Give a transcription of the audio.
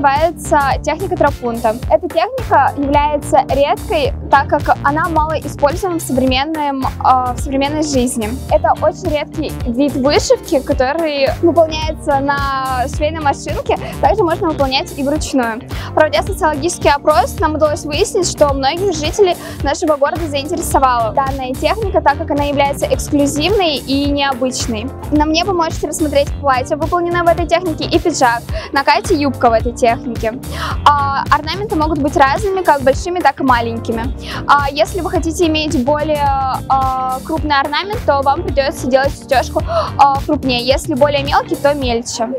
называется техника тропунта. Эта техника является редкой, так как она мало используема в современной жизни. Это очень редкий вид вышивки, который выполняется на швейной машинке, также можно выполнять и вручную. Проводя социологический опрос, нам удалось выяснить, что многих жителей нашего города заинтересовала данная техника, так как она является эксклюзивной и необычной. На мне вы можете рассмотреть платье, выполненное в этой технике, и пиджак. На Кате юбка в этой технике. Орнаменты могут быть разными, как большими, так и маленькими. Если вы хотите иметь более крупный орнамент, то вам придется делать застежку крупнее. Если более мелкий, то мельче.